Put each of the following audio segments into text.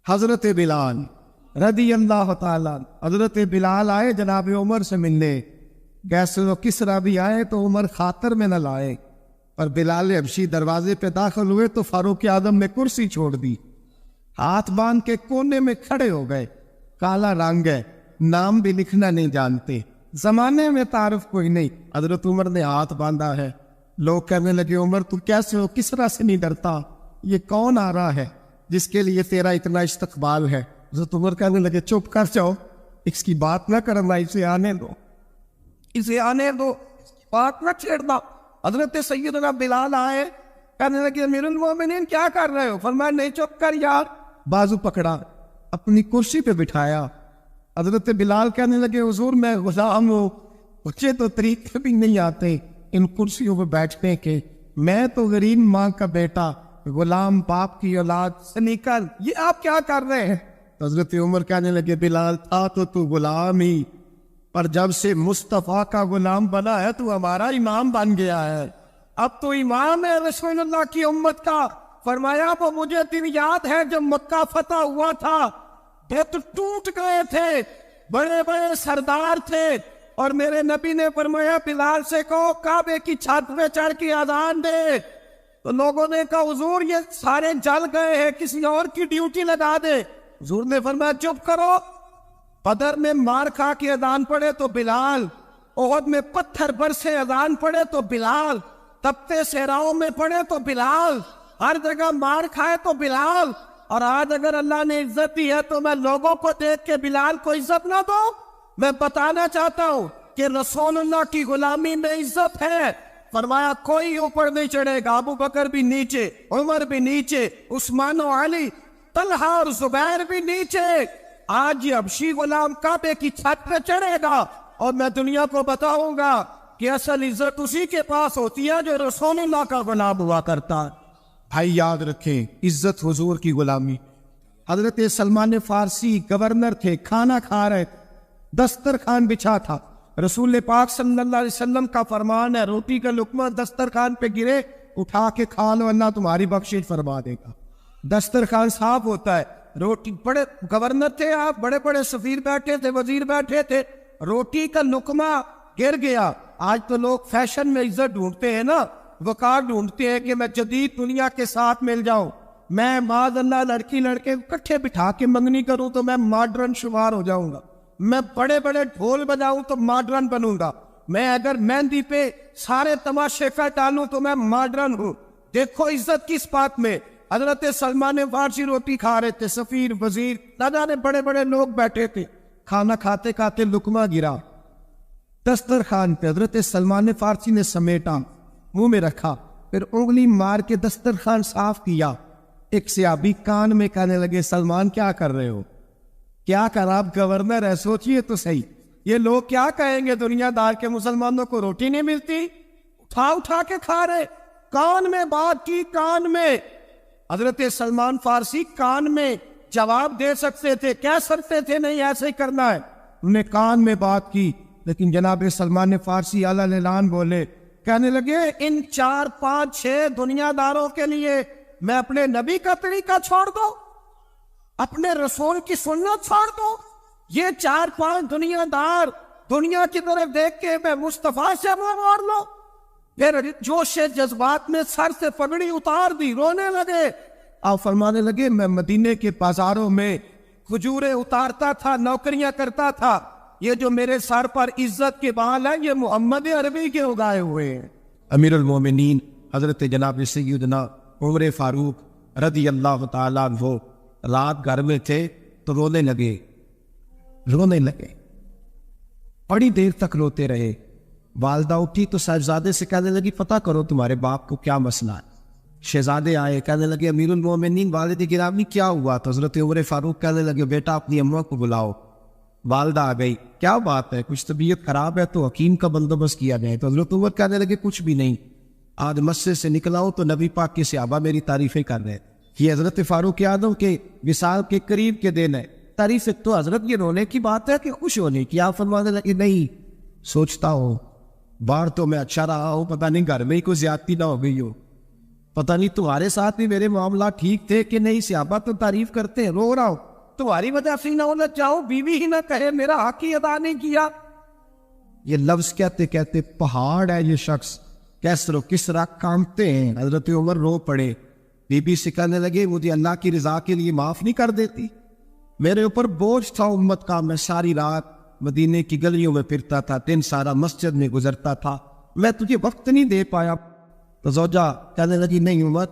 حضرت بلال رضی اللہ تعالیٰ، حضرت بلال آئے جناب عمر سے ملنے، کیسے وہ کسرا بھی آئے تو عمر خاطر میں نہ لائے، پر بلال حبشی دروازے پہ داخل ہوئے تو فاروق اعظم نے کرسی چھوڑ دی، ہاتھ باندھ کے کونے میں کھڑے ہو گئے۔ کالا رنگ ہے، نام بھی لکھنا نہیں جانتے، زمانے میں تعارف کوئی نہیں۔ حضرت عمر نے ہاتھ باندھا ہے، لوگ کہنے لگے عمر تو کیسے ہو، کسرا سے نہیں ڈرتا، یہ کون آ رہا ہے جس کے لیے تیرا اتنا استقبال ہے؟ حضرت عمر کہنے لگے چپ کر جاؤ، اس کی بات نہ کرنا، اسے آنے دو، اسے آنے دو، بات نہ چھیڑنا۔ حضرت سیدنا بلال آئے، کہنے لگے امیر المومنین کیا کر رہے ہو؟ فرمایا نہیں چپ کر یار، بازو پکڑا، اپنی کرسی پہ بٹھایا۔ حضرت بلال کہنے لگے حضور میں غلام ہوں، مجھے تو طریقے بھی نہیں آتے ان کرسیوں پہ بیٹھنے کے، میں تو غریب ماں کا بیٹا، غلام باپ کی اولاد سے نکل، یہ آپ کیا کر رہے ہیں؟ حضرت عمر کہنے لگے بلال تھا تو غلام ہی، پر جب سے مصطفیٰ کا غلام بنا ہے تو ہمارا امام بن گیا ہے، اب تو امام ہے رسول اللہ کی امت کا۔ فرمایا وہ مجھے دن یاد ہے جب مکہ فتح ہوا تھا، بت ٹوٹ گئے تھے، بڑے بڑے سردار تھے، اور میرے نبی نے فرمایا بلال سے کہو کعبے کی چھت پہ چڑھ کے اذان دے، تو لوگوں نے کہا حضور یہ سارے جل گئے ہیں، کسی اور کی ڈیوٹی لگا دے۔ حضور نے فرمایا چپ کرو، بدر میں مار کھا کے اذان پڑے تو بلال، احد میں پتھر برسے اذان پڑے تو بلال، تپتے صحراؤں میں پڑے تو بلال، ہر جگہ مار کھائے تو بلال، اور آج اگر اللہ نے عزت دی ہے تو میں لوگوں کو دیکھ کے بلال کو عزت نہ دوں؟ میں بتانا چاہتا ہوں کہ رسول اللہ کی غلامی میں عزت ہے۔ فرمایا کوئی اوپر نہیں چڑھے گا، ابو بکر بھی نیچے، عمر بھی نیچے، عثمان و علی، طلحہ اور زبیر بھی نیچے۔ آج یہ حبشی غلام کعبے کی چھت پہ چڑھے گا اور میں دنیا کو بتاؤں گا کہ اصل عزت اسی کے پاس ہوتی ہے جو رسول اللہ کا غلام ہوا کرتا ہے۔ بھائی یاد رکھیں عزت حضور کی غلامی۔ حضرت سلمان فارسی گورنر تھے، کھانا کھا رہے تھے، دسترخوان بچھا تھا، رسول پاک صلی اللہ علیہ وسلم کا فرمان ہے روٹی کا لقمہ دسترخوان پہ گرے اٹھا کے کھا لو، اللہ تمہاری بخشش فرما دے گا۔ دسترخوان صاف ہوتا ہے، روٹی، بڑے گورنر تھے آپ، بڑے بڑے سفیر بیٹھے تھے، وزیر بیٹھے تھے، روٹی کا لقمہ گر گیا۔ آج تو لوگ فیشن میں عزت ڈھونڈتے ہیں نا، وقار ڈھونڈتے ہیں کہ میں جدید دنیا کے ساتھ مل جاؤں، میں معاذ اللہ لڑکی لڑکے اکٹھے بٹھا کے منگنی کروں تو میں ماڈرن شمار ہو جاؤں گا، میں بڑے بڑے ڈھول بجاؤں تو ماڈرن بنوں گا، میں اگر مہندی پہ سارے تماشے کا ڈالوں تو میں ماڈرن ہوں۔ دیکھو عزت کس بات میں۔ حضرت سلمان فارسی روٹی کھا رہے تھے، سفیر، وزیر، نہ جانے بڑے بڑے لوگ بیٹھے تھے، کھانا کھاتے کھاتے لقمہ گرا دسترخوان پہ، حضرت سلمان فارسی نے سمیٹا، منہ میں رکھا، پھر انگلی مار کے دسترخوان صاف کیا۔ ایک صحابی کان میں کہنے لگے سلمان کیا کر رہے ہو؟ کیا کر، آپ گورنر ہے، سوچئے تو صحیح، یہ لوگ کیا کہیں گے دنیا دار کے مسلمانوں کو روٹی نہیں ملتی، اٹھا اٹھا کے کھا رہے۔ کان میں بات کی، کان میں۔ حضرت سلمان فارسی کان میں جواب دے سکتے تھے، کہہ سکتے تھے نہیں ایسے ہی کرنا ہے، انہوں نے کان میں بات کی، لیکن جناب سلمان فارسی اعلیٰ اعلان بولے، کہنے لگے ان 4 5 6 دنیا داروں کے لیے میں اپنے نبی کا طریقہ چھوڑ دو، اپنے رسول کی سنت چھوڑ دو؟ یہ 4 5 دنیا دار دنیا کی طرف دیکھ کے میں مصطفیٰ سے مار لو؟ پھر جوش جذبات میں سر سے پگڑی اتار دی، رونے لگے۔ آپ فرمانے لگے میں مدینے کے بازاروں میں کھجوریں اتارتا تھا، نوکریاں کرتا تھا، یہ جو میرے سر پر عزت کے بال ہیں یہ محمد عربی کے اگائے ہوئے ہیں۔ امیر المومنین حضرت جناب سیدنا عمر فاروق رضی اللہ تعالیٰ عنہ رات گھر میں تھے تو رونے لگے، بڑی دیر تک روتے رہے۔ والدہ اٹھی تو صاحبزادے سے کہنے لگی پتہ کرو تمہارے باپ کو کیا مسئلہ ہے۔ شہزادے آئے، کہنے لگے امیر المومنین والد گرامی کیا ہوا؟ تو حضرت عمر فاروق کہنے لگے بیٹا اپنی اماں کو بلاؤ۔ والدہ آ گئی، کیا بات ہے، کچھ طبیعت خراب ہے تو حکیم کا بندوبست کیا جائے۔ تو حضرت عمر کہنے لگے کچھ بھی نہیں، آج مسجد سے نکلا ہوں تو نبی پاک کے صحابہ میری تعریفیں کر رہے ہیں، یہ حضرت فاروق اعظم کے وصال کے قریب کے دن ہے، تعریف تو حضرت یہ رونے کی بات ہے کہ خوش ہونے کی؟ آپ فرمانے لگے نہیں، سوچتا ہوں باہر تو میں اچھا رہا ہوں، پتہ نہیں گھر میں ہی کوئی زیادتی نہ ہو گئی ہو، پتہ نہیں تمہارے ساتھ بھی میرے معاملات ٹھیک تھے کہ نہیں، صحابہ تو تعریف کرتے ہیں، رو رہا ہوں تمہاری وجہ سے نہ ہونا چاہو، بیوی ہی نہ کہے میرا حق ہی ادا نہیں کیا۔ یہ لفظ کہتے کہتے پہاڑ ہے یہ شخص، کیسر و کسرا کانپتے ہیں۔ حضرت عمر رو پڑے، بی بی سے کہنے لگے مجھے اللہ کی رضا کے لیے معاف نہیں کر دیتی؟ میرے اوپر بوجھ تھا امت کا، میں ساری رات مدینے کی گلیوں میں پھرتا تھا، دن سارا مسجد میں گزرتا تھا، میں تجھے وقت نہیں دے پایا۔ تو زوجہ کہنے لگی نہیں عمر،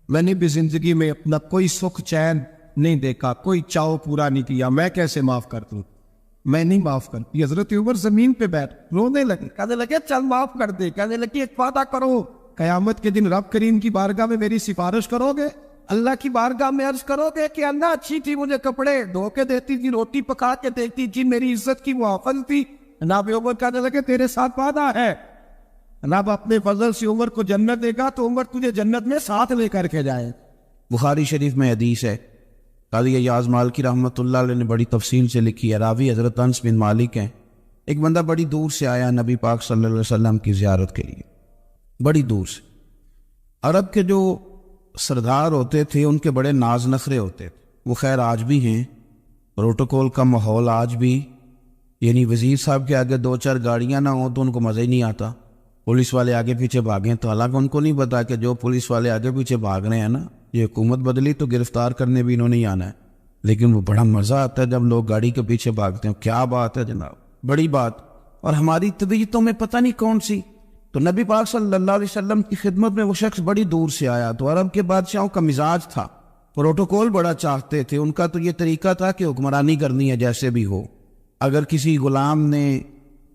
میں نے بھی زندگی میں اپنا کوئی سکھ چین نہیں دیکھا، کوئی چاؤ پورا نہیں کیا، میں کیسے معاف کر دوں؟ میں نہیں معاف کرتی۔ حضرت عمر زمین پہ بیٹھ رونے لگے، کہنے لگے چل معاف کر دے۔ کہنے لگے ایک وعدہ کرو، قیامت کے دن رب کریم کی بارگاہ میں میری سفارش کرو گے؟ اللہ کی بارگاہ میں عرض کرو گے کہ اللہ اچھی تھی، مجھے کپڑے دھو کے دیتی تھی، روٹی پکا کے دیتی تھی، میری عزت کی محافظ تھی؟ جناب عمر کہنے لگے تیرے ساتھ وعدہ ہے، رب اپنے فضل سے عمر کو جنت دے گا تو عمر تجھے جنت میں ساتھ لے کر کے جائے۔ بخاری شریف میں حدیث ہے، قاضی ایاز مالکی رحمۃ اللہ علیہ نے بڑی تفصیل سے لکھی ہے، راوی حضرت انس بن مالک ہیں۔ ایک بندہ بڑی دور سے آیا نبی پاک صلی اللہ علیہ وسلم کی زیارت کے لیے، بڑی دور سے۔ عرب کے جو سردار ہوتے تھے ان کے بڑے ناز نخرے ہوتے تھے، وہ خیر آج بھی ہیں، پروٹوکول کا ماحول آج بھی، یعنی وزیر صاحب کے آگے دو چار گاڑیاں نہ ہوں تو ان کو مزہ ہی نہیں آتا، پولیس والے آگے پیچھے بھاگیں تو حالانکہ ان کو نہیں پتا کہ جو پولیس والے آگے پیچھے بھاگ رہے ہیں نا، یہ حکومت بدلی تو گرفتار کرنے بھی انہوں نے آنا ہے، لیکن وہ بڑا مزہ آتا ہے جب لوگ گاڑی کے پیچھے بھاگتے ہیں۔ کیا بات ہے جناب، بڑی بات۔ اور ہماری طبیعتوں میں پتہ نہیں کون سی، تو نبی پاک صلی اللہ علیہ وسلم کی خدمت میں وہ شخص بڑی دور سے آیا، تو عرب کے بادشاہوں کا مزاج تھا، پروٹوکول بڑا چاہتے تھے، ان کا تو یہ طریقہ تھا کہ حکمرانی کرنی ہے جیسے بھی ہو۔ اگر کسی غلام نے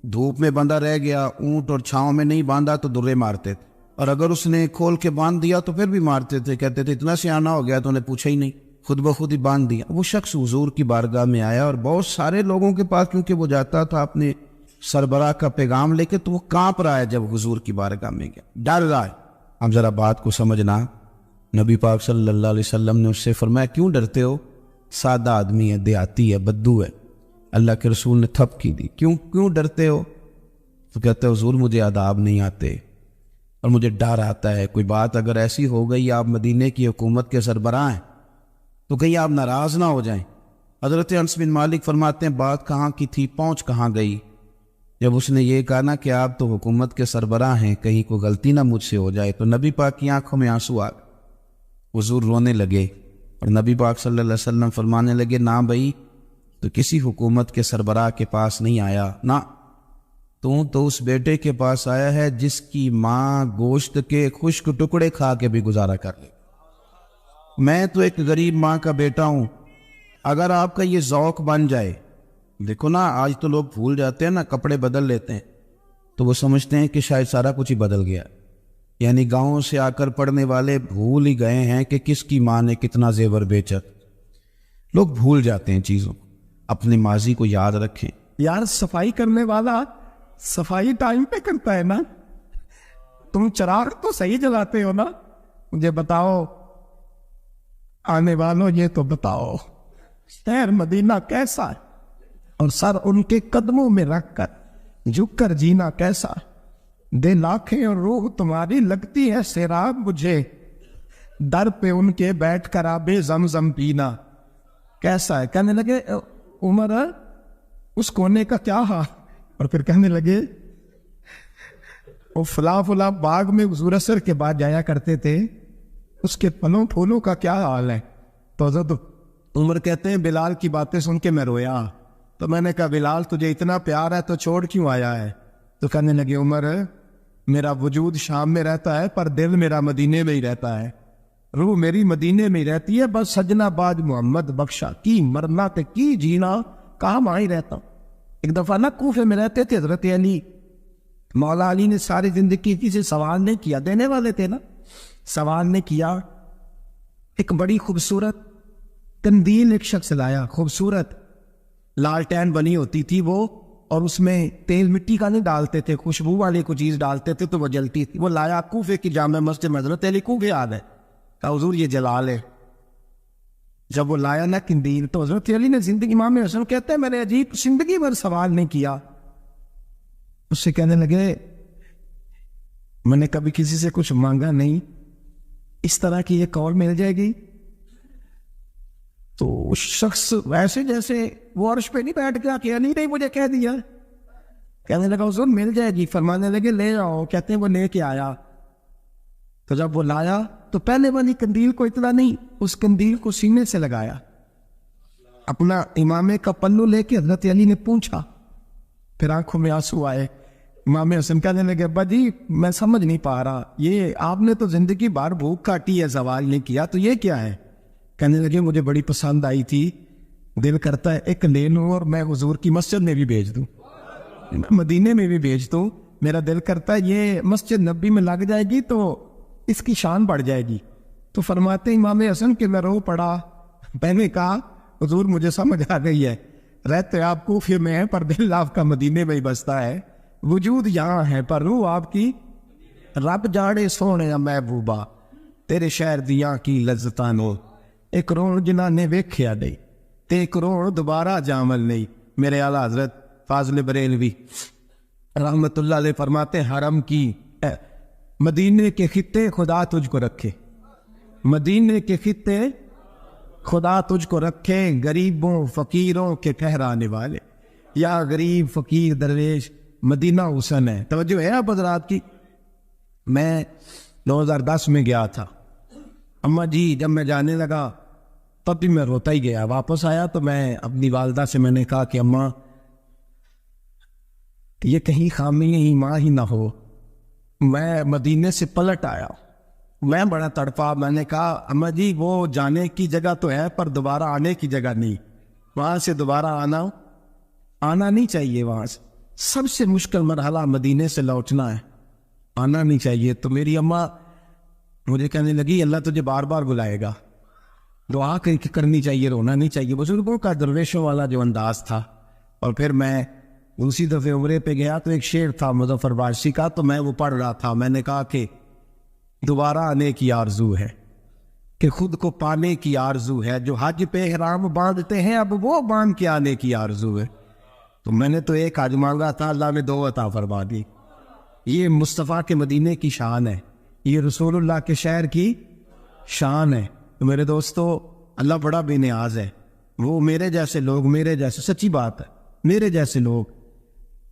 دھوپ میں بندھا رہ گیا، اونٹ اور چھاؤں میں نہیں باندھا تو درے مارتے تھے، اور اگر اس نے کھول کے باندھ دیا تو پھر بھی مارتے تھے، کہتے تھے اتنا سیانا ہو گیا تو انہیں پوچھا ہی نہیں، خود بخود ہی باندھ دیا۔ وہ شخص حضور کی بارگاہ میں آیا اور بہت سارے لوگوں کے پاس کیونکہ وہ جاتا تھا اپنے سربراہ کا پیغام لے کے، تو وہ کانپ رہا ہے جب حضور کی بارگاہ میں گیا، ڈر رہا ہے۔ اب ذرا بات کو سمجھنا، نبی پاک صلی اللہ علیہ وسلم نے اس سے فرمایا کیوں ڈرتے ہو؟ سادہ آدمی ہے، دیہاتی ہے، بدو ہے۔ اللہ کے رسول نے تھپکی دی، کیوں ڈرتے ہو؟ تو کہتے حضور مجھے آداب نہیں آتے اور مجھے ڈر آتا ہے، کوئی بات اگر ایسی ہو گئی آپ مدینے کی حکومت کے سربراہ ہیں تو کہیں آپ ناراض نہ ہو جائیں۔ حضرت انس بن مالک فرماتے ہیں بات کہاں کی تھی، پہنچ کہاں گئی؟ جب اس نے یہ کہا نا کہ آپ تو حکومت کے سربراہ ہیں، کہیں کوئی غلطی نہ مجھ سے ہو جائے، تو نبی پاک کی آنکھوں میں آنسو آ گئے، حضور رونے لگے، اور نبی پاک صلی اللہ علیہ وسلم فرمانے لگے نہ بھائی تو کسی حکومت کے سربراہ کے پاس نہیں آیا، نہ تو اس بیٹے کے پاس آیا ہے جس کی ماں گوشت کے خشک ٹکڑے کھا کے بھی گزارا کر لے۔ میں تو ایک غریب ماں کا بیٹا ہوں، اگر آپ کا یہ ذوق بن جائے، دیکھو نا آج تو لوگ بھول جاتے ہیں نا، کپڑے بدل لیتے ہیں تو وہ سمجھتے ہیں کہ شاید سارا کچھ ہی بدل گیا، یعنی گاؤں سے آ کر پڑھنے والے بھول ہی گئے ہیں کہ کس کی ماں نے کتنا زیور بیچا۔ لوگ بھول جاتے ہیں چیزوں، اپنے ماضی کو یاد رکھیں۔ یار صفائی کرنے والا صفائی ٹائم پہ کرتا ہے نا، تم چراغ تو صحیح جلاتے ہو نا؟ مجھے بتاؤ آنے والوں، یہ تو بتاؤ شہر مدینہ کیسا ہے، اور سر ان کے قدموں میں رکھ کر جھک کر جینا کیسا ہے؟ دل آنکھیں اور روح تمہاری لگتی ہے سیراب مجھے، در پہ ان کے بیٹھ کر آبے زمزم پینا کیسا ہے؟ کہنے لگے عمر اس کونے کا کیا حال؟ اور پھر کہنے لگے وہ فلاں باغ میں حضور عصر کے بعد جایا کرتے تھے، اس کے پھلوں پھولوں کا کیا حال ہے؟ تو حضرت عمر کہتے ہیں بلال کی باتیں سن کے میں رویا، تو میں نے کہا بلال تجھے اتنا پیار ہے تو چھوڑ کیوں آیا ہے؟ تو کہنے لگے عمر میرا وجود شام میں رہتا ہے پر دل میرا مدینے میں ہی رہتا ہے، روح میری مدینے میں ہی رہتی ہے، بس سجنا باج محمد بخشا کی مرنا تے کی جینا کہاں وہاں ہی رہتا ہوں۔ ایک دفعہ نا کوفے میں رہتے تھے حضرت علی، مولا علی نے ساری زندگی کسی سے سوال نہیں کیا، دینے والے تھے نا، سوال نہیں کیا، ایک بڑی خوبصورت قندیل ایک شخص لایا، خوبصورت لالٹین بنی ہوتی تھی وہ، اور اس میں تیل مٹی کا نہیں ڈالتے تھے، خوشبو والی کوئی چیز ڈالتے تھے تو وہ جلتی تھی، وہ لایا کوفے کی جامع مسجد میں، حضرت علی کو یاد ہے، کہا حضور یہ جلا لے۔ جب وہ لایا نا قندیل تو حضرت علی نے زندگی، امام حسن کہتے ہیں میں نے عجیب زندگی بھر سوال نہیں کیا، اس سے کہنے لگے میں نے کبھی کسی سے کچھ مانگا نہیں، اس طرح کی ایک اور مل جائے گی. تو اس شخص ویسے جیسے وہ عرش پہ نہیں بیٹھ گیا کہ نہیں مجھے کہہ دیا. کہنے لگا حضور مل جائے گی. فرمانے لگے لے آؤ. کہتے ہیں وہ لے کے آیا. تو جب وہ لایا تو پہلے والی قندیل کو اتنا نہیں, اس قندیل کو سینے سے لگایا, اپنا امامے کا پلو لے کے حضرت علی نے پوچھا. پھر آنکھوں میں آنسو آئے. امام حسن کہنے لگے ابا جی میں سمجھ نہیں پا رہا, یہ آپ نے تو زندگی بھر بھوک کاٹی ہے, زوال نہیں کیا, تو یہ کیا ہے؟ کہنے لگے مجھے بڑی پسند آئی تھی, دل کرتا ہے ایک لے لوں اور میں حضور کی مسجد میں بھی بھیج دوں, مدینے میں بھی بھیج دوں. میرا دل کرتا ہے یہ مسجد نبی میں لگ جائے گی تو اس کی شان بڑھ جائے گی. تو فرماتے امام حسن کہ میں رو پڑا. میں نے کہا حضور مجھے سمجھ آ گئی ہے, رہتے آپ کوفے میں ہے پر دل آپ کا مدینے میں ہی بستا ہے, وجود یہاں ہے پر روح آپ کی. رب جاڑے سونے محبوبہ تیرے شہر دیاں کی لذتاں نو, ایک کروڑ جنہاں نے ویکھیا نہیں تے ایک کروڑ دوبارہ جامل نہیں. میرے اعلیٰ حضرت فاضل بریلوی رحمت اللہ علیہ فرماتے حرم کی مدینے کے خطے خدا تجھ کو رکھے, مدینے کے خطے خدا تجھ کو رکھے, غریبوں فقیروں کے ٹھہرانے والے. یا غریب فقیر درویش مدینہ حسن ہے. توجہ ہے آپ حضرات کی. میں 2010 میں گیا تھا. اما جی جب میں جانے لگا تب بھی میں روتا ہی گیا. واپس آیا تو میں اپنی والدہ سے میں نے کہا کہ اماں یہ کہیں خامی ایمان ہی نہ ہو. میں مدینے سے پلٹ آیا, میں بڑا تڑپا. میں نے کہا اماں جی وہ جانے کی جگہ تو ہے پر دوبارہ آنے کی جگہ نہیں, وہاں سے دوبارہ آنا نہیں چاہیے. وہاں سے سب سے مشکل مرحلہ مدینے سے لوٹنا ہے, آنا نہیں چاہیے. تو میری اماں مجھے کہنے لگی اللہ تجھے بار بار بلائے گا, دعا کرنی چاہیے, رونا نہیں چاہیے. بزرگوں کا درویشوں والا جو انداز تھا. اور پھر میں اسی دفعہ عمرے پہ گیا تو ایک شعر تھا مظفر وارثی کا, تو میں وہ پڑھ رہا تھا. میں نے کہا کہ دوبارہ آنے کی آرزو ہے, کہ خود کو پانے کی آرزو ہے, جو حج پہ احرام باندھتے ہیں اب وہ باندھ کے آنے کی آرزو ہے. تو میں نے تو ایک حج مانگا تھا, اللہ نے 2 عطا فرما دی. یہ مصطفیٰ کے مدینے کی شان ہے, یہ رسول اللہ کے شہر کی شان ہے. تو میرے دوستو اللہ بڑا بے نیاز ہے. وہ میرے جیسے لوگ, میرے جیسے, سچی بات ہے, میرے جیسے لوگ,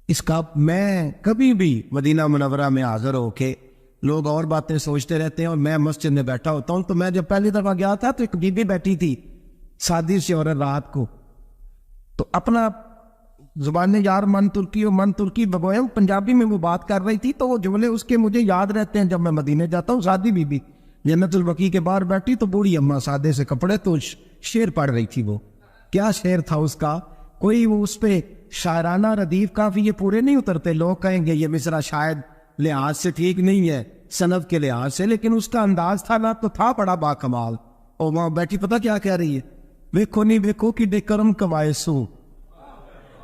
اس کا میں کبھی بھی مدینہ منورہ میں حاضر ہو کے لوگ اور باتیں سوچتے رہتے ہیں اور میں مسجد میں بیٹھا ہوتا ہوں. تو میں جب پہلی دفعہ گیا تھا تو ایک بی بی بیٹھی تھی سادی سی عورت رات کو, تو اپنا زبان یار من ترکی بگوئم پنجابی میں وہ بات کر رہی تھی. تو وہ جملے اس کے مجھے یاد رہتے ہیں جب میں مدینے جاتا ہوں. سادی بی بی جنت البقیع کے باہر بیٹھی تو بوڑھی اماں سادے سے کپڑے, تو شعر پڑھ رہی تھی. وہ کیا شعر تھا اس کا, کوئی وہ اس پہ شاعرانہ ردیف کافی یہ پورے نہیں اترتے. لوگ کہیں گے یہ مصرع شاید لحاظ سے ٹھیک نہیں ہے, صنف کے لحاظ سے, لیکن اس کا انداز تھا نا تو تھا بڑا با کمال. اور وہاں بیٹھی پتہ کیا کہہ رہی ہے, ویکھو نہیں ویکھو کہ بے کرم کمائے سو.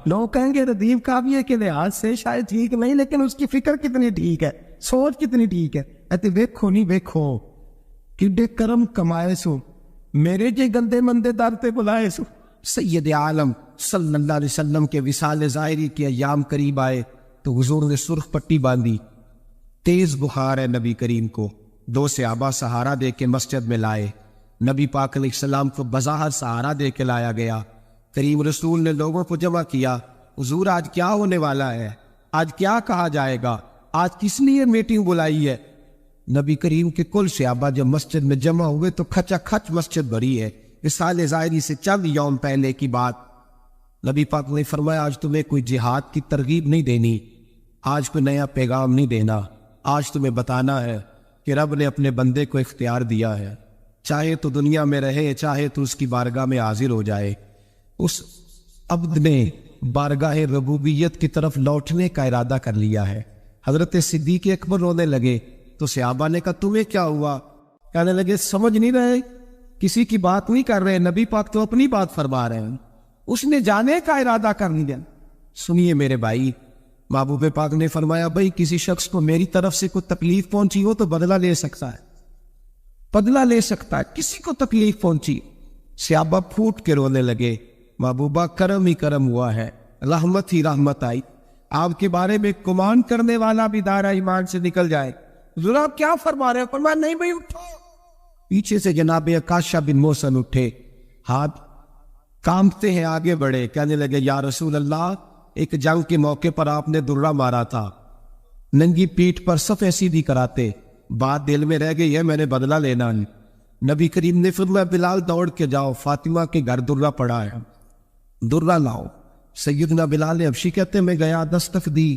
لوگ کہیں گے ردیف کافی کے لحاظ سے شاید ٹھیک نہیں, لیکن اس کی فکر کتنی ٹھیک ہے, سوچ کتنی ٹھیک ہے. کہتے ویکھو نہیں ویکھو کہ بے کرم کمائے سو, میرے جے گندے مندے در تے بلائے سو. سید عالم صلی اللہ علیہ وسلم کے وصال ظاہری کے ایام قریب آئے تو حضور نے سرخ پٹی باندھی. تیز بخار ہے نبی کریم کو, 2 صحابہ سہارا دے کے مسجد میں لائے. نبی پاک علیہ السلام کو بظاہر سہارا دے کے لایا گیا. کریم رسول نے لوگوں کو جمع کیا, حضور آج کیا ہونے والا ہے, آج کیا کہا جائے گا, آج کس لیے میٹنگ بلائی ہے. نبی کریم کے کل صحابہ جب مسجد میں جمع ہوئے تو کھچا کھچ مسجد بھری ہے. وصال ظاہری سے چند یوم پہلے کی بات. نبی پاک نے فرمایا آج تمہیں کوئی جہاد کی ترغیب نہیں دینی, آج کوئی نیا پیغام نہیں دینا, آج تمہیں بتانا ہے کہ رب نے اپنے بندے کو اختیار دیا ہے, چاہے تو دنیا میں رہے چاہے تو اس کی بارگاہ میں حاضر ہو جائے. اس عبد نے بارگاہ ربوبیت کی طرف لوٹنے کا ارادہ کر لیا ہے. حضرت صدیق اکبر رونے لگے تو صحابہ نے کہا تمہیں کیا ہوا؟ کہنے لگے سمجھ نہیں رہے, کسی کی بات نہیں کر رہے, نبی پاک تو اپنی بات فرما رہے ہیں, اس نے جانے کا ارادہ کر لیا. سنیے میرے بھائی, محبوب پاک نے فرمایا بھائی کسی شخص کو میری طرف سے کوئی تکلیف پہنچی ہو تو بدلہ لے سکتا ہے, بدلہ لے سکتا ہے. کسی کو تکلیف پہنچی, صحابہ پھوٹ کے رونے لگے. محبوبہ کرم ہی کرم ہوا ہے, رحمت ہی رحمت آئی. آپ کے بارے میں گمان کرنے والا بھی دائرہ ایمان سے نکل جائے. حضور آپ کیا فرما رہے ہیں؟ فرمایا نہیں بھائی اٹھو, پیچھے سے جناب عکاشہ بن محسن اٹھے، ہاتھ کانپتے ہیں، آگے بڑھے، کہنے لگے یا رسول اللہ، ایک جنگ کے موقع پر آپ نے درہ مارا تھا، ننگی پیٹھ پر صفیں سیدھی کراتے، بات دل میں رہ گئی ہے، میں نے بدلہ لینا ہے۔ نبی کریم نے فرمایا بلال دوڑ کے جاؤ، فاطمہ کے گھر درہ پڑا ہے، درہ لاؤ۔ سیدنا بلال حبشی کہتے میں گیا، دستک دی،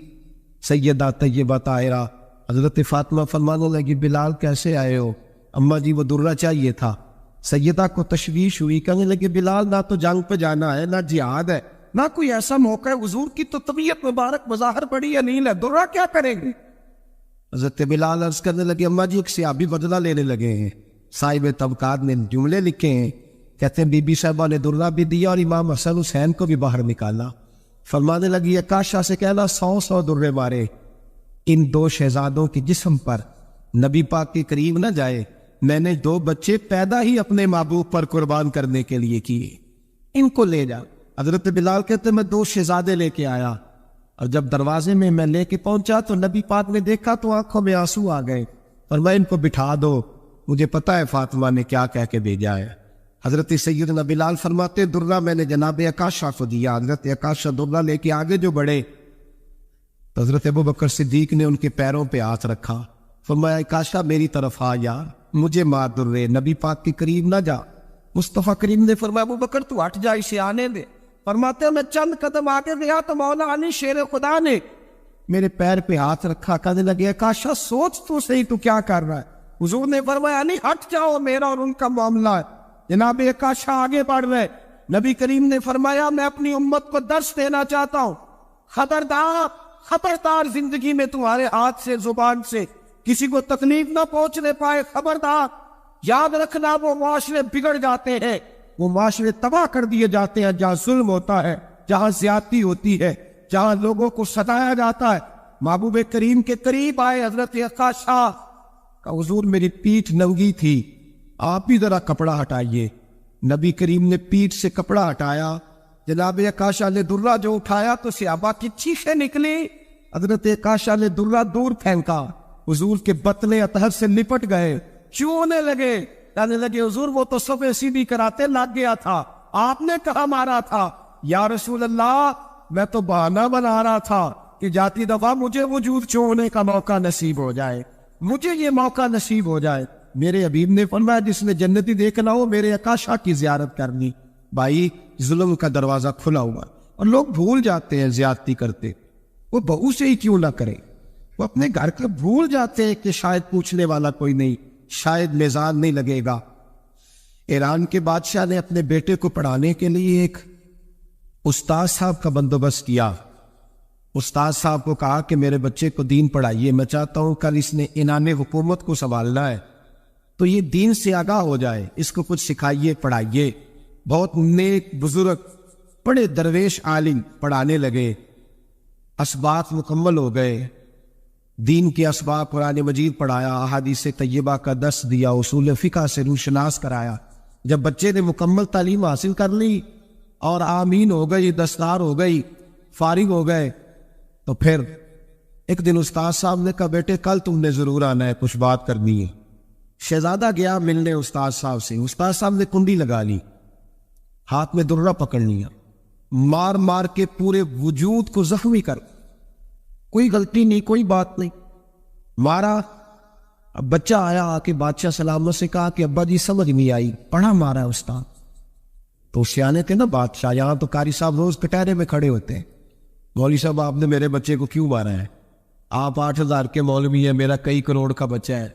سیدہ طیبہ طاہرہ حضرت فاطمہ فرمانے لگی بلال کیسے آئے ہو؟ اماں جی وہ درہ چاہیے تھا۔ سیدہ کو تشویش ہوئی، کہنے لگے بلال نہ تو جنگ پہ جانا ہے، نہ جہاد ہے، نہ کوئی ایسا موقع ہے، حضور کی تو طبیعت مبارک مظاہر بڑی انیل ہے، درہ کیا کریں گے؟ حضرت بلال عرض کرنے لگے اماں جی ایک صحابی بدلہ لینے لگے ہیں، صاحب طبقات نے جملے لکھے ہیں، کہتے ہیں بی بی صاحبہ نے درہ بھی دیا اور امام حسن حسین کو بھی باہر نکالا۔ فرمانے لگی عکاشہ سے کہنا 100 درے مارے، ان 2 شہزادوں کے جسم پر نبی پاک کے قریب نہ جائے، میں نے 2 بچے پیدا ہی اپنے محبوب پر قربان کرنے کے لیے کیے، ان کو لے جا۔ حضرت بلال کہتے میں 2 شہزادے لے کے آیا، اور جب دروازے میں لے کے پہنچا تو نبی پاک نے دیکھا تو آنکھوں میں آنسو آ گئے، اور میں ان کو بٹھا دو، مجھے پتا ہے فاطمہ نے کیا کہہ کے بھیجا ہے۔ حضرت سیدنا بلال فرماتے درہ میں نے جناب عکاشہ کو دیا۔ حضرت عکاشہ درہ لے کے آگے جو بڑھے تو حضرت ابوبکر صدیق نے ان کے پیروں پہ ہاتھ رکھا، فرمایا عکاشہ میری طرف آ یار، مجھے مار درے، نبی پاک کے قریب نہ جا۔ مصطفیٰ کریم نے فرمایا ابوبکر تو ہٹ جا، اسے آنے دے۔ فرماتے ہیں میں چند قدم آگے گیا تو مولا علی شیر خدا نے میرے پیر پہ ہاتھ رکھا، کہنے لگے عکاشہ سوچ تو صحیح تو کیا کر رہا ہے؟ حضور نے فرمایا علی ہٹ جاؤ، میرا اور ان کا معاملہ ہے۔ جناب عکاشہ آگے بڑھ رہے، نبی کریم نے فرمایا میں اپنی امت کو درس دینا چاہتا ہوں، خبردار خبردار زندگی میں تمہارے ہاتھ سے زبان سے کسی کو تکلیف نہ پہنچنے پائے، خبردار یاد رکھنا وہ معاشرے بگڑ جاتے ہیں، وہ معاشرے تباہ کر دیے جاتے ہیں جہاں ظلم ہوتا ہے، جہاں زیادتی ہوتی ہے، جہاں لوگوں کو ستایا جاتا ہے۔ محبوب کریم کے قریب آئے حضرت عکاشہ کہ حضور میری پیٹھ ننگی تھی، آپ بھی ذرا کپڑا ہٹائیے۔ نبی کریم نے پیٹھ سے کپڑا ہٹایا، جناب عکاشہ نے درہ جو اٹھایا تو صحابہ کی چیخیں نکلی، حضرت عکاشہ نے درہ دور پھینکا، حضور کے بطن اطہر سے لپٹ گئے، چونے لگے، کہنے لگے حضور وہ تو صفیں سیدھی کراتے لگ گیا تھا، آپ نے کہا مارا تھا؟ یا رسول اللہ میں تو بہانہ بنا رہا تھا کہ جاتی دفعہ مجھے وجود چھونے کا موقع نصیب ہو جائے، مجھے یہ موقع نصیب ہو جائے۔ میرے حبیب نے فرمایا جس نے جنتی دیکھنا ہو میرے عکاشہ کی زیارت کرنی۔ بھائی ظلم کا دروازہ کھلا ہوا اور لوگ بھول جاتے ہیں زیادتی کرتے، وہ بہو سے ہی کیوں نہ کرے، وہ اپنے گھر کا بھول جاتے ہیں کہ شاید پوچھنے والا کوئی نہیں، شاید میزان نہیں لگے گا۔ ایران کے بادشاہ نے اپنے بیٹے کو پڑھانے کے لیے ایک استاد صاحب کا بندوبست کیا۔ استاد صاحب کو کہا کہ میرے بچے کو دین پڑھائیے، میں چاہتا ہوں کل اس نے عنان حکومت کو سنبھالنا ہے تو یہ دین سے آگاہ ہو جائے، اس کو کچھ سکھائیے، پڑھائیے۔ بہت نیک بزرگ بڑے درویش عالم پڑھانے لگے، اسباق مکمل ہو گئے، دین کے اسباق قرآن مجید پڑھایا، احادیث طیبہ کا درس دیا، اصول فقہ سے روشناس کرایا۔ جب بچے نے مکمل تعلیم حاصل کر لی اور آمین ہو گئی، دستار ہو گئی، فارغ ہو گئے، تو پھر ایک دن استاد صاحب نے کہا بیٹے کل تم نے ضرور آنا ہے، کچھ بات کرنی ہے۔ شہزادہ گیا ملنے استاد صاحب سے، استاد صاحب نے کنڈی لگا لی، ہاتھ میں درہ پکڑ لیا، مار مار کے پورے وجود کو زخمی کر، کوئی غلطی نہیں، کوئی بات نہیں، مارا۔ اب بچہ آیا آ کے بادشاہ سلامت سے کہا کہ ابا جی سمجھ نہیں آئی، پڑھا مارا استاد۔ تو سیانے تھے نا بادشاہ، یہاں تو قاری صاحب روز کٹہرے میں کھڑے ہوتے ہیں، مولوی صاحب آپ نے میرے بچے کو کیوں مارا ہے؟ آپ 8,000 کے مولوی ہیں، میرا کئی کروڑ کا بچہ ہے،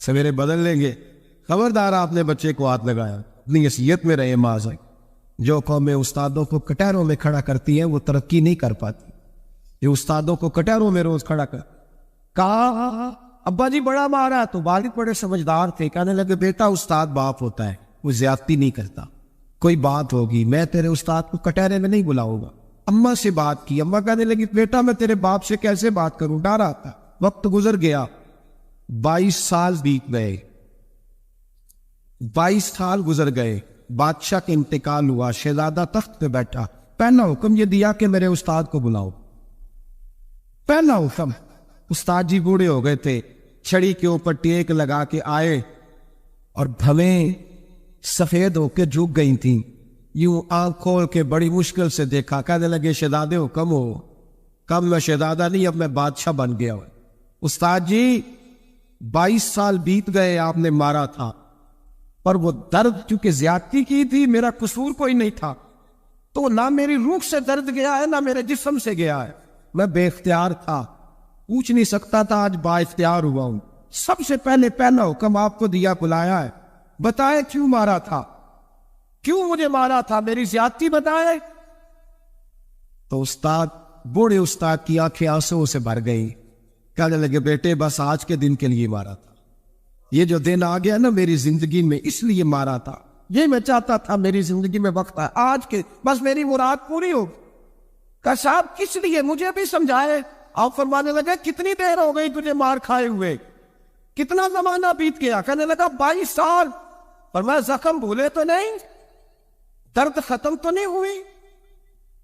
سویرے بدل لیں گے، خبردار آپ نے بچے کو ہاتھ لگایا، اپنی حیثیت میں رہے معاذ۔ جو قومیں استادوں کو کٹہروں میں کھڑا کرتی ہیں وہ ترقی نہیں کر پاتی۔ یہ استادوں کو کٹہروں میں روز کھڑا کر کہا ابا جی بڑا مارا، تو والد بڑے سمجھدار تھے، کہنے لگے بیٹا استاد باپ ہوتا ہے، وہ زیادتی نہیں کرتا، کوئی بات ہوگی میں تیرے استاد کو کٹہرے میں نہیں بلاؤں گا۔ اماں سے بات کی، اماں کہنے لگی بیٹا میں تیرے باپ سے کیسے بات کروں، ڈر آتا۔ وقت گزر گیا، 22 سال بیت گئے، 22 سال گزر گئے، بادشاہ کا انتقال ہوا، شہزادہ تخت پہ بیٹھا، پہلا حکم یہ دیا کہ میرے استاد کو بلاؤ، پہلا حکم۔ استاد جی بوڑھے ہو گئے تھے، چھڑی کے اوپر ٹیک لگا کے آئے اور بھویں سفید ہو کے جھک گئی تھیں. یوں آنکھ کھول کے بڑی مشکل سے دیکھا. کہنے لگے شہزادے ہو کم ہو. کم میں شہزادہ نہیں، اب میں بادشاہ بن گیا ہوں. استاد جی 22 سال بیت گئے، آپ نے مارا تھا، پر وہ درد چونکہ زیادتی کی تھی، میرا قصور کوئی نہیں تھا، تو نہ میری روح سے درد گیا ہے نہ میرے جسم سے گیا ہے. میں بے اختیار تھا، پوچھ نہیں سکتا تھا، آج با اختیار ہوا ہوں. سب سے پہلے پہلا حکم آپ کو دیا، بلایا ہے. بتائیں کیوں مارا تھا، کیوں مجھے مارا تھا، میری زیادتی بتائیں. تو بوڑھے استاد کی آنکھیں آنسوں سے بھر گئی. کہنے لگے بیٹے بس آج کے دن کے لیے مارا تھا، یہ جو دن آ گیا نا میری زندگی میں اس لیے مارا تھا. یہ میں چاہتا تھا میری زندگی میں وقت ہے آج کے، بس میری مراد پوری ہو. کہ صاحب کس لیے، مجھے بھی سمجھائے. آپ فرمانے لگے کتنی دیر ہو گئی تجھے مار کھائے ہوئے، کتنا زمانہ بیت گیا. کہنے لگا 22 سال. پر میں زخم بھولے تو نہیں، درد ختم تو نہیں ہوئی،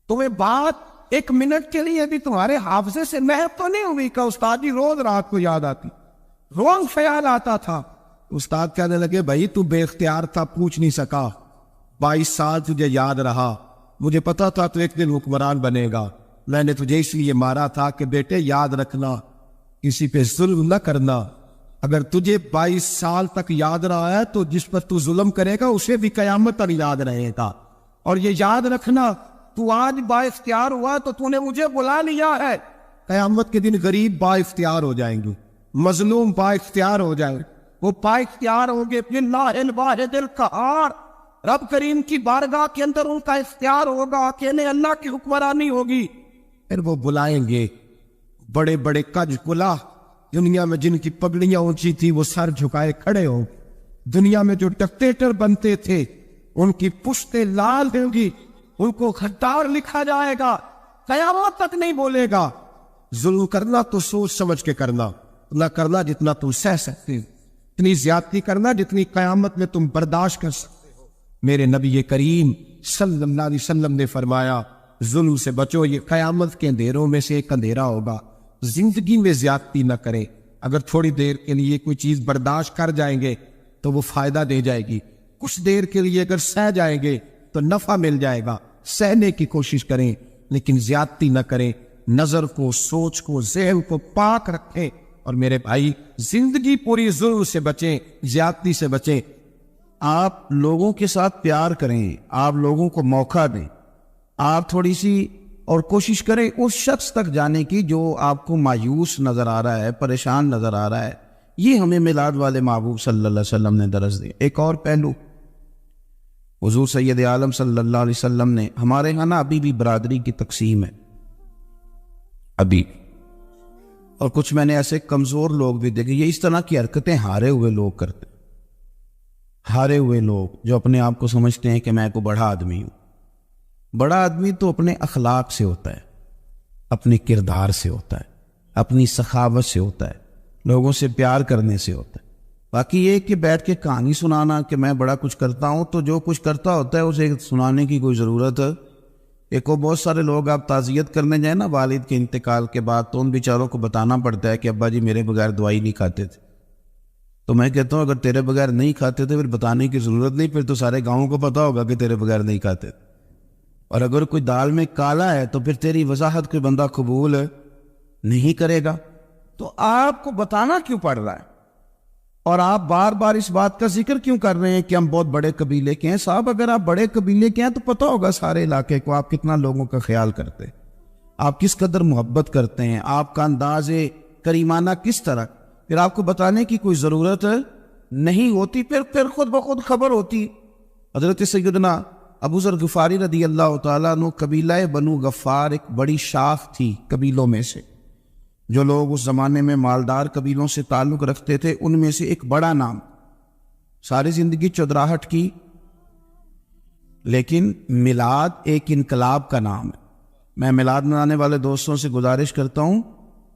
تمہیں بات ایک منٹ کے لیے بھی تمہارے حافظے سے محو تو نہیں ہوئی. کہ استاد جی روز رات کو یاد آتی، روز خیال آتا تھا. استاد کہنے لگے بھائی تو بے اختیار تھا، پوچھ نہیں سکا. 22 سال تجھے یاد رہا، مجھے پتا تھا تو ایک دن حکمران بنے گا. میں نے تجھے اس لیے مارا تھا کہ بیٹے یاد رکھنا، کسی پہ ظلم نہ کرنا. اگر تجھے 22 سال تک یاد رہا ہے تو جس پر تو ظلم کرے گا اسے بھی قیامت تک یاد رہے گا. اور یہ یاد رکھنا تو آج با اختیار ہوا تو نے مجھے بلا لیا ہے، قیامت کے دن غریب با اختیار ہو جائیں گے، مظلوم با اختیار ہو جائیں گے. وہ با اختیار ہوں گے باللہ الواحد القہار، رب کریم کی بارگاہ کے اندر ان کا اختیار ہوگا کہ انہیں اللہ کی حکمرانی ہوگی. پھر وہ بلائیں گے بڑے بڑے کج کلا، دنیا میں جن کی پگڑیاں اونچی تھی وہ سر جھکائے کھڑے ہوں. دنیا میں جو ڈکٹیٹر بنتے تھے ان کی پشتیں لال ہوں گی، ان کو غدار لکھا جائے گا، قیامت تک نہیں بولے گا. ظلم کرنا تو سوچ سمجھ کے کرنا، نہ کرنا جتنا تم سہ سکتے، اتنی زیادتی کرنا جتنی قیامت میں تم برداشت کر سکتے ہو. میرے نبی کریم صلی اللہ علیہ وسلم نے فرمایا ظلم سے بچو، یہ قیامت کے اندھیروں میں سے ایک اندھیرا ہوگا. زندگی میں زیادتی نہ کریں. اگر تھوڑی دیر کے لیے کوئی چیز برداشت کر جائیں گے تو وہ فائدہ دے جائے گی، کچھ دیر کے لیے اگر سہ جائیں گے تو نفع مل جائے گا. سہنے کی کوشش کریں لیکن زیادتی نہ کریں. نظر کو، سوچ کو، ذہن کو پاک رکھیں. اور میرے بھائی زندگی پوری ظلم سے بچیں، زیادتی سے بچیں. آپ لوگوں کے ساتھ پیار کریں، آپ لوگوں کو موقع دیں، آپ تھوڑی سی اور کوشش کریں اس شخص تک جانے کی جو آپ کو مایوس نظر آ رہا ہے، پریشان نظر آ رہا ہے. یہ ہمیں میلاد والے محبوب صلی اللہ علیہ وسلم نے درس دیا. ایک اور پہلو، حضور سید عالم صلی اللہ علیہ وسلم نے، ہمارے یہاں نا ابھی بھی برادری کی تقسیم ہے ابھی، اور کچھ میں نے ایسے کمزور لوگ بھی دیکھے، یہ اس طرح کی حرکتیں ہارے ہوئے لوگ کرتے، ہارے ہوئے لوگ جو اپنے آپ کو سمجھتے ہیں کہ میں کوئی بڑا آدمی ہوں. بڑا آدمی تو اپنے اخلاق سے ہوتا ہے، اپنے کردار سے ہوتا ہے، اپنی سخاوت سے ہوتا ہے، لوگوں سے پیار کرنے سے ہوتا ہے. باقی یہ کہ بیٹھ کے کہانی سنانا کہ میں بڑا کچھ کرتا ہوں، تو جو کچھ کرتا ہوتا ہے اسے سنانے کی کوئی ضرورت ہے. ایک وہ بہت سارے لوگ آپ تعزیت کرنے جائیں نا والد کے انتقال کے بعد، تو ان بیچاروں کو بتانا پڑتا ہے کہ ابا جی میرے بغیر دوائی نہیں کھاتے تھے. تو میں کہتا ہوں اگر تیرے بغیر نہیں کھاتے تھے پھر بتانے کی ضرورت نہیں، پھر تو سارے گاؤں کو پتا ہوگا کہ تیرے بغیر نہیں کھاتے تھے. اور اگر کوئی دال میں کالا ہے تو پھر تیری وضاحت کوئی بندہ قبول نہیں کرے گا. تو آپ کو بتانا کیوں پڑ رہا ہے؟ اور آپ بار بار اس بات کا ذکر کیوں کر رہے ہیں کہ ہم بہت بڑے قبیلے کے ہیں؟ صاحب اگر آپ بڑے قبیلے کے ہیں تو پتہ ہوگا سارے علاقے کو آپ کتنا لوگوں کا خیال کرتے ہیں، آپ کس قدر محبت کرتے ہیں، آپ کا انداز کریمانہ کس طرح. پھر آپ کو بتانے کی کوئی ضرورت نہیں ہوتی، پھر خود بخود خبر ہوتی. حضرت سیدنا ابو ذر غفاری رضی اللہ تعالیٰ عنہ، قبیلہ بنو غفار ایک بڑی شاخ تھی قبیلوں میں سے. جو لوگ اس زمانے میں مالدار قبیلوں سے تعلق رکھتے تھے ان میں سے ایک بڑا نام. ساری زندگی چودراہٹ کی، لیکن میلاد ایک انقلاب کا نام ہے. میں میلاد منانے والے دوستوں سے گزارش کرتا ہوں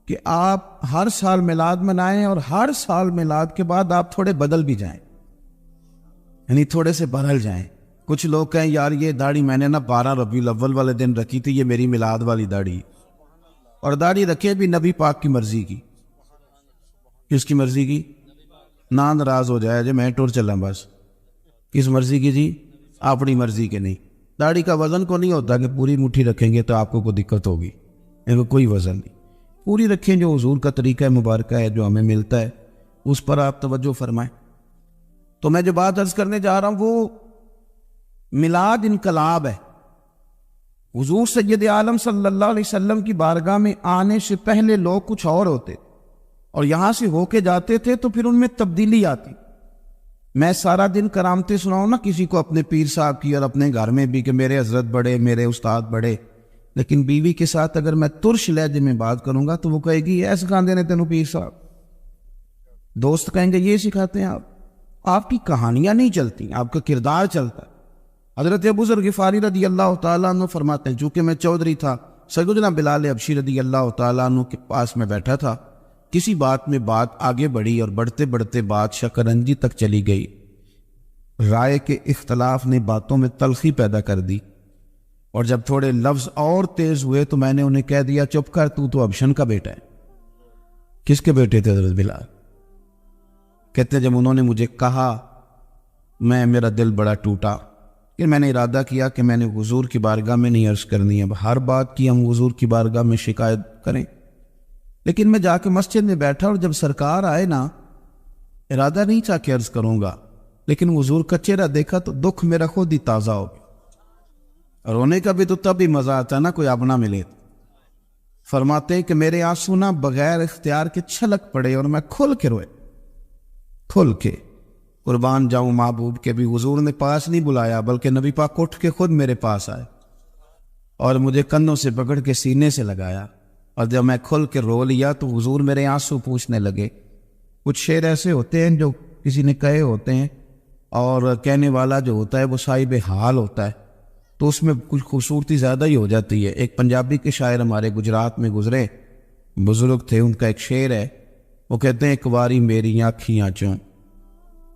کہ آپ ہر سال میلاد منائیں، اور ہر سال میلاد کے بعد آپ تھوڑے بدل بھی جائیں، یعنی تھوڑے سے بدل جائیں. کچھ لوگ کہیں یار یہ داڑھی میں نے نا 12 ربیع الاول والے دن رکھی تھی، یہ میری میلاد والی داڑھی. اور داڑھی رکھے بھی نبی پاک کی مرضی کی. کس کی مرضی کی؟ نہ ناراض ہو جائے جی میں ٹور چلا بس کس مرضی کی جی اپنی مرضی کے نہیں. داڑھی کا وزن کو نہیں ہوتا کہ پوری مٹھی رکھیں گے تو آپ کو کوئی دقت ہوگی, ان کو کوئی وزن نہیں. پوری رکھیں, جو حضور کا طریقہ مبارکہ ہے جو ہمیں ملتا ہے اس پر آپ توجہ فرمائیں. تو میں جو بات عرض کرنے جا رہا ہوں وہ میلاد انقلاب ہے. حضور سید عالم صلی اللہ علیہ وسلم کی بارگاہ میں آنے سے پہلے لوگ کچھ اور ہوتے اور یہاں سے ہو کے جاتے تھے تو پھر ان میں تبدیلی آتی. میں سارا دن کرامتیں سناؤں نا کسی کو اپنے پیر صاحب کی اور اپنے گھر میں بھی کہ میرے حضرت بڑے, میرے استاد بڑے, لیکن بیوی کے ساتھ اگر میں ترش لہجے میں بات کروں گا تو وہ کہے گی ایسے سکھاتے نے تینوں پیر صاحب. دوست کہیں گے یہ سکھاتے ہیں آپ کی کہانیاں نہیں چلتی, آپ کا کردار چلتا ہے. حضرت ابو ذر غفاری رضی اللہ تعالیٰ عنہ فرماتے ہیں چونکہ میں چودھری تھا, سیدنا بلال حبشی رضی اللہ تعالیٰ عنہ کے پاس میں بیٹھا تھا. کسی بات میں بات آگے بڑھی اور بڑھتے بڑھتے بات شکنجی تک چلی گئی. رائے کے اختلاف نے باتوں میں تلخی پیدا کر دی اور جب تھوڑے لفظ اور تیز ہوئے تو میں نے انہیں کہہ دیا چپ کر, تو ابشن کا بیٹا ہے. کس کے بیٹے تھے حضرت بلال؟ کہتے جب انہوں نے مجھے کہا میرا دل بڑا ٹوٹا کہ میں نے ارادہ کیا کہ میں نے حضور کی بارگاہ میں نہیں عرض کرنی. اب ہر بات کی ہم حضور کی بارگاہ میں شکایت کریں, لیکن میں جا کے مسجد میں بیٹھا اور جب سرکار آئے نا ارادہ نہیں تھا کہ عرض کروں گا, لیکن حضور کا چہرہ دیکھا تو دکھ میرا خود ہی تازہ ہو گیا. رونے کا بھی تو تب ہی مزہ آتا ہے نا کوئی اپنا ملے. فرماتے ہیں کہ میرے آنسو نہ بغیر اختیار کے چھلک پڑے اور میں کھل کے روئے, کھل کے. قربان جاؤں محبوب کے بھی حضور نے پاس نہیں بلایا بلکہ نبی پاک اٹھ کے خود میرے پاس آئے اور مجھے کندھوں سے پکڑ کے سینے سے لگایا, اور جب میں کھل کے رو لیا تو حضور میرے آنسو پوچھنے لگے. کچھ شعر ایسے ہوتے ہیں جو کسی نے کہے ہوتے ہیں اور کہنے والا جو ہوتا ہے وہ صاحب حال ہوتا ہے, تو اس میں کچھ خوبصورتی زیادہ ہی ہو جاتی ہے. ایک پنجابی کے شاعر ہمارے گجرات میں گزرے, بزرگ تھے, ان کا ایک شعر ہے, وہ کہتے ہیں ایک واری میری آنکھیاں چوں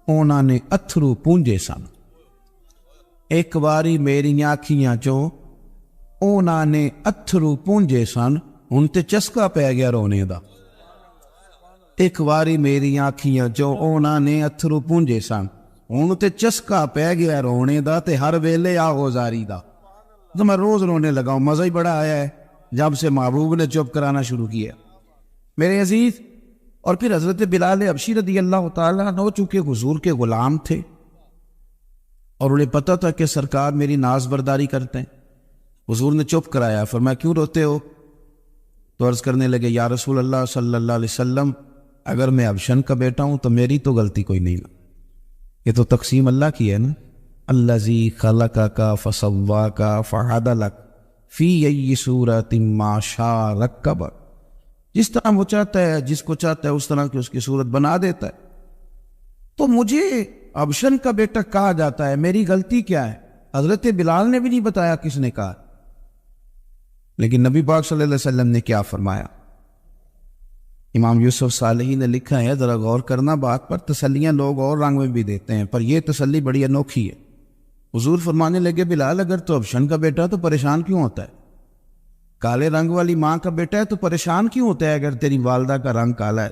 اونا نے اتھرو پونجے سن, ایک واری میری آنکھیاں چوں اونا نے اتھرو پونجے سن, ہن تے چسکا پی گیا رونے دا. ایک واری میری آنکھیاں چوں اونا نے اتھرو پونجے سن, ہن تے چسکا پی گیا رونے دا تے ہر ویلے آغوزاری دا. تو میں روز رونے لگا ہوں, مزہ ہی بڑا آیا ہے جب سے محبوب نے چپ کرانا شروع کیا میرے عزیز. اور پھر حضرت بلال حبشی رضی اللہ تعالیٰ عنہ چونکہ حضور کے غلام تھے اور انہیں پتہ تھا کہ سرکار میری ناز برداری کرتے ہیں, حضور نے چپ کرایا. فرمایا کیوں روتے ہو؟ تو عرض کرنے لگے یا رسول اللہ صلی اللہ علیہ وسلم اگر میں ابشن کا بیٹا ہوں تو میری تو غلطی کوئی نہیں نا, یہ تو تقسیم اللہ کی ہے نا. الذی خلقک فسواک فعدلک فی ای صورت ما شاء رکبک, جس طرح وہ چاہتا ہے جس کو چاہتا ہے اس طرح کی اس کی صورت بنا دیتا ہے. تو مجھے ابشن کا بیٹا کہا جاتا ہے, میری غلطی کیا ہے؟ حضرت بلال نے بھی نہیں بتایا کس نے کہا, لیکن نبی پاک صلی اللہ علیہ وسلم نے کیا فرمایا. امام یوسف صالحی نے لکھا ہے, ذرا غور کرنا بات پر, تسلیاں لوگ اور رنگ میں بھی دیتے ہیں پر یہ تسلی بڑی انوکھی ہے. حضور فرمانے لگے بلال اگر تو ابشن کا بیٹا تو پریشان کیوں ہوتا ہے؟ کالے رنگ والی ماں کا بیٹا ہے تو پریشان کیوں ہوتا ہے اگر تیری والدہ کا رنگ کالا ہے؟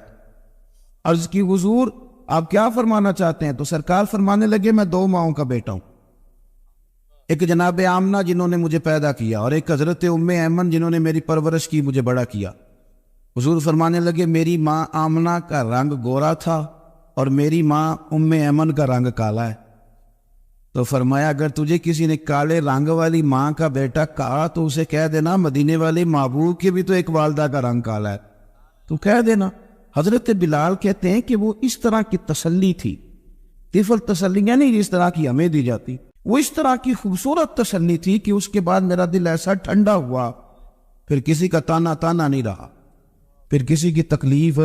عرض کی حضور آپ کیا فرمانا چاہتے ہیں؟ تو سرکار فرمانے لگے میں دو ماؤں کا بیٹا ہوں, ایک جناب آمنہ جنہوں نے مجھے پیدا کیا اور ایک حضرت ام ایمن جنہوں نے میری پرورش کی, مجھے بڑا کیا. حضور فرمانے لگے میری ماں آمنہ کا رنگ گورا تھا اور میری ماں ام ایمن کا رنگ کالا ہے. تو فرمایا اگر تجھے کسی نے کالے رنگ والی ماں کا بیٹا کہا تو اسے کہہ دینا مدینے والے محبوب کی بھی تو ایک والدہ کا رنگ کالا ہے, تو کہہ دینا. حضرت بلال کہتے ہیں کہ وہ اس طرح کی تسلی تھی, طفل تسلیاں نہیں جس طرح کی ہمیں دی جاتی, وہ اس طرح کی خوبصورت تسلی تھی کہ اس کے بعد میرا دل ایسا ٹھنڈا ہوا, پھر کسی کا تانا نہیں رہا, پھر کسی کی تکلیف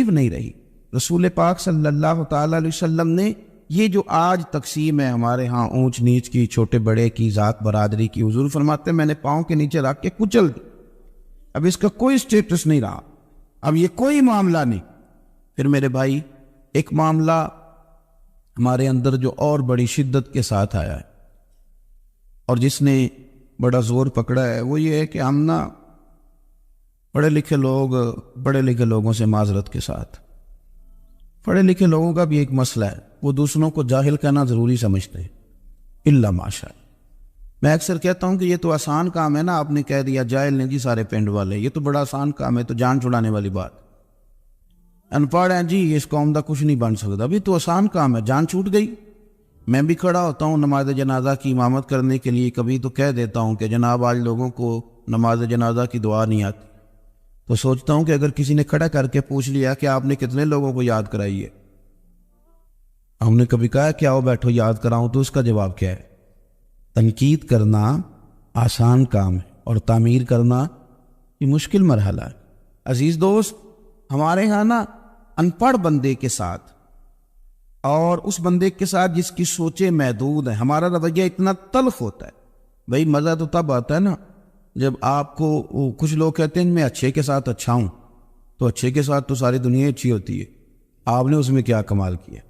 نہیں رہی. رسول پاک صلی اللہ تعالی علیہ وسلم نے یہ جو آج تقسیم ہے ہمارے ہاں اونچ نیچ کی, چھوٹے بڑے کی, ذات برادری کی, حضور فرماتے ہیں میں نے پاؤں کے نیچے رکھ کے کچل دی, اب اس کا کوئی سٹیٹس نہیں رہا, اب یہ کوئی معاملہ نہیں. پھر میرے بھائی ایک معاملہ ہمارے اندر جو اور بڑی شدت کے ساتھ آیا ہے اور جس نے بڑا زور پکڑا ہے وہ یہ ہے کہ ہم نا پڑھے لکھے لوگوں سے معذرت کے ساتھ پڑھے لکھے لوگوں کا بھی ایک مسئلہ ہے، وہ دوسروں کو جاہل کہنا ضروری سمجھتے ہیں، الا ماشاء اللہ۔ میں اکثر کہتا ہوں کہ یہ تو آسان کام ہے نا، آپ نے کہہ دیا جاہل نہیں جی سارے پنڈ والے، یہ تو بڑا آسان کام ہے، تو جان چھڑانے والی بات، ان پڑھ ہیں جی یہ اس قوم کا کچھ نہیں بن سکتا، ابھی تو آسان کام ہے، جان چھوٹ گئی۔ میں بھی کھڑا ہوتا ہوں نماز جنازہ کی امامت کرنے کے لیے، کبھی تو کہہ دیتا ہوں کہ جناب آج لوگوں کو نماز جنازہ کی دعا نہیں آتی، تو سوچتا ہوں کہ اگر کسی نے کھڑا کر کے پوچھ لیا کہ آپ نے کتنے لوگوں کو یاد کرائی ہے، ہم نے کبھی کہا کہ آؤ بیٹھو یاد کراؤں، تو اس کا جواب کیا ہے؟ تنقید کرنا آسان کام ہے اور تعمیر کرنا یہ مشکل مرحلہ ہے۔ عزیز دوست، ہمارے ہاں نا ان پڑھ بندے کے ساتھ اور اس بندے کے ساتھ جس کی سوچیں محدود ہیں، ہمارا رویہ اتنا تلخ ہوتا ہے۔ بھائی مزہ تو تب آتا ہے نا جب آپ کو کچھ لوگ کہتے ہیں میں اچھے کے ساتھ اچھا ہوں، تو اچھے کے ساتھ تو ساری دنیا اچھی ہوتی ہے، آپ نے اس میں کیا کمال کیا؟